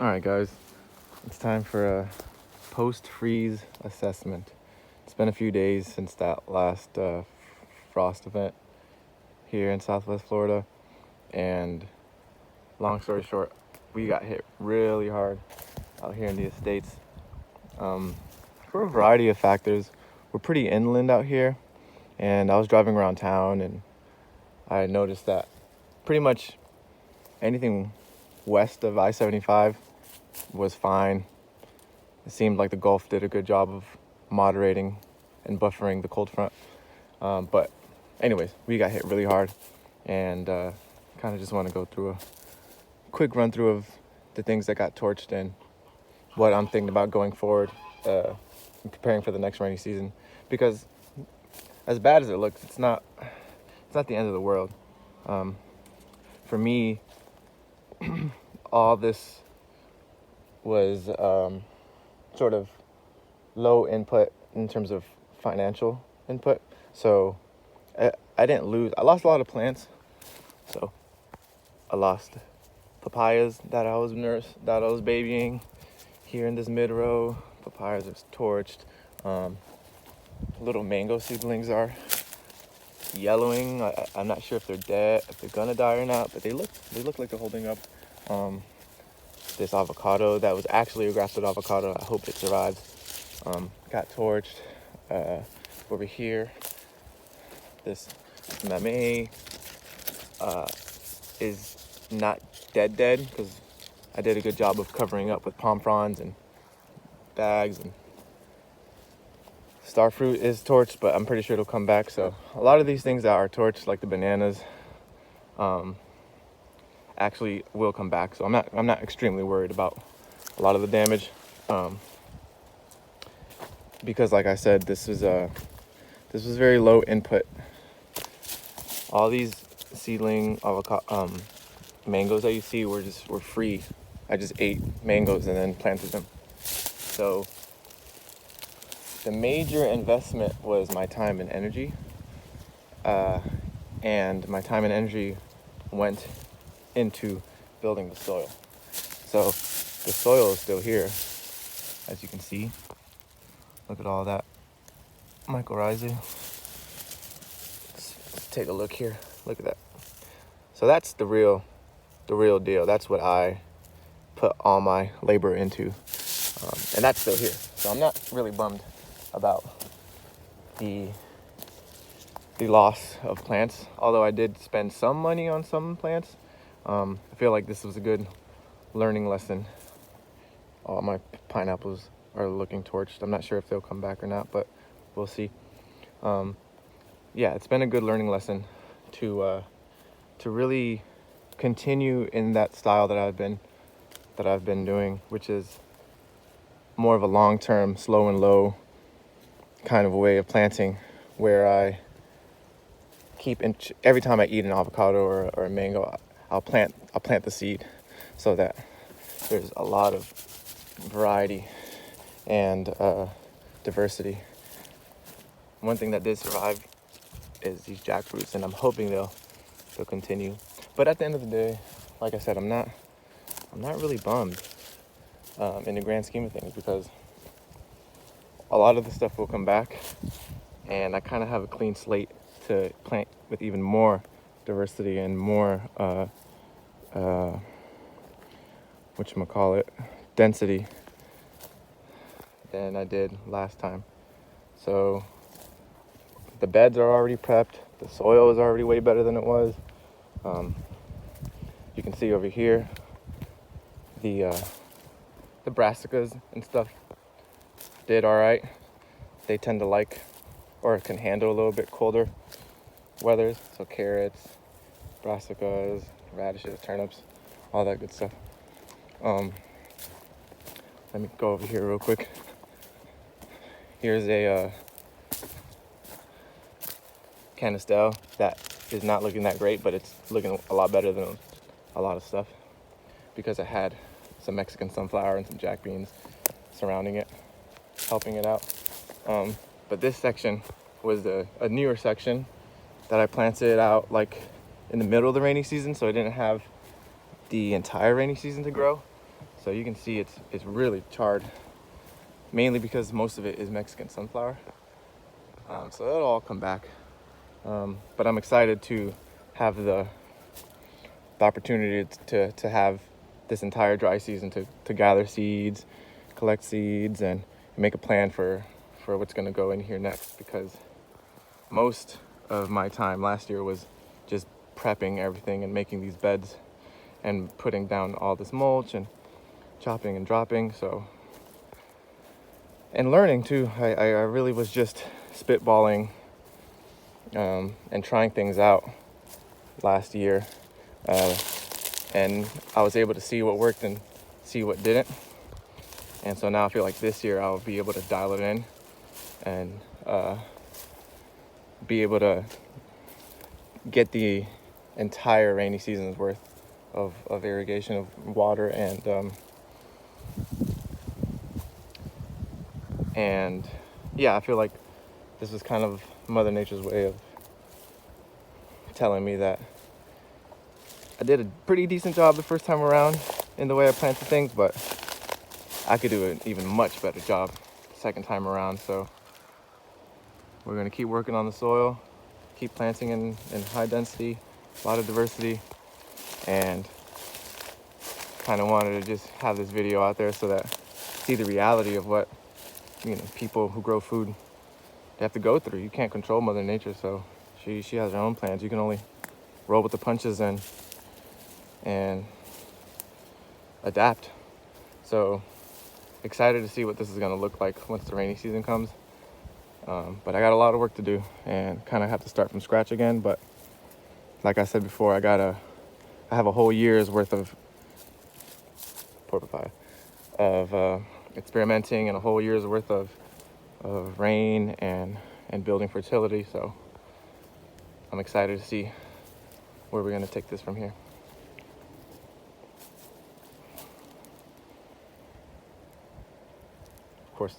All right, guys, it's time for a post-freeze assessment. It's been a few days since that last frost event here in Southwest Florida, and long story short, we got hit really hard out here in the Estates for a variety of factors. We're pretty inland out here, and I was driving around town, and I noticed that pretty much anything west of I-75 was fine. It seemed like the Gulf did a good job of moderating and buffering the cold front. But anyways, we got hit really hard, and kind of just want to go through a quick run through of the things that got torched and what I'm thinking about going forward, preparing for the next rainy season. Because as bad as it looks, it's not the end of the world. For me, all this was sort of low input in terms of financial input. So I didn't lose. I lost a lot of plants. So I lost papayas that I was babying here in this mid row. Papayas are torched. Little mango seedlings are yellowing. I'm not sure if they're dead, if they're gonna die or not, but they look like they're holding up. This avocado that was actually a grass-fed avocado, I hope it survives, got torched. Over here, this mamey is not dead because I did a good job of covering up with palm fronds and bags, and starfruit is torched, but I'm pretty sure it'll come back. So a lot of these things that are torched, like the bananas, actually will come back. So I'm not extremely worried about a lot of the damage, because like I said, this was very low input. All these seedling avocado mangoes that you see were free. I just ate mangoes and then planted them. So the major investment was my time and energy, and my time and energy went into building the soil. So the soil is still here, as you can see. Look at all that mycorrhizae. Let's take a look here. Look at that. So that's the real deal. That's what I put all my labor into, and that's still here. So I'm not really bummed about the loss of plants, although I did spend some money on some plants. I feel like this was a good learning lesson. All my pineapples are looking torched. I'm not sure if they'll come back or not, but we'll see. Yeah, it's been a good learning lesson to really continue in that style that I've been doing, which is more of a long-term, slow and low kind of way of planting, where I keep every time I eat an avocado or a mango, I'll plant the seed, so that there's a lot of variety and diversity. One thing that did survive is these jackfruits, and I'm hoping they'll continue. But at the end of the day, like I said, I'm not really bummed in the grand scheme of things, because a lot of the stuff will come back, and I kind of have a clean slate to plant with even more diversity and more density than I did last time. So the beds are already prepped. The soil is already way better than it was. You can see over here the brassicas and stuff did all right. They tend to like, or can handle a little bit colder weathers. So carrots, brassicas, radishes, turnips, all that good stuff. Let me go over here real quick. Here's a canistel that is not looking that great, but it's looking a lot better than a lot of stuff, because it had some Mexican sunflower and some jack beans surrounding it, helping it out. But this section was a newer section that I planted out like in the middle of the rainy season, so I didn't have the entire rainy season to grow. So you can see it's really charred, mainly because most of it is Mexican sunflower. So it'll all come back. But I'm excited to have the opportunity to have this entire dry season to gather seeds, collect seeds, and make a plan for what's going to go in here next, because most of my time last year was just prepping everything and making these beds and putting down all this mulch and chopping and dropping. So, and learning too. I really was just spitballing and trying things out last year, and I was able to see what worked and see what didn't. And so now I feel like this year I'll be able to dial it in and be able to get the entire rainy season's worth of irrigation, of water, and yeah, I feel like this is kind of Mother Nature's way of telling me that I did a pretty decent job the first time around in the way I planted things, but I could do an even much better job the second time around. So we're gonna keep working on the soil, keep planting in high density, a lot of diversity, and kind of wanted to just have this video out there so that see the reality of what, you know, people who grow food, they have to go through. You can't control Mother Nature, so she has her own plans. You can only roll with the punches and adapt. So excited to see what this is going to look like once the rainy season comes. But I got a lot of work to do and kind of have to start from scratch again. But like I said before, I have a whole year's worth of experimenting and a whole year's worth of rain and building fertility. So I'm excited to see where we're going to take this from here.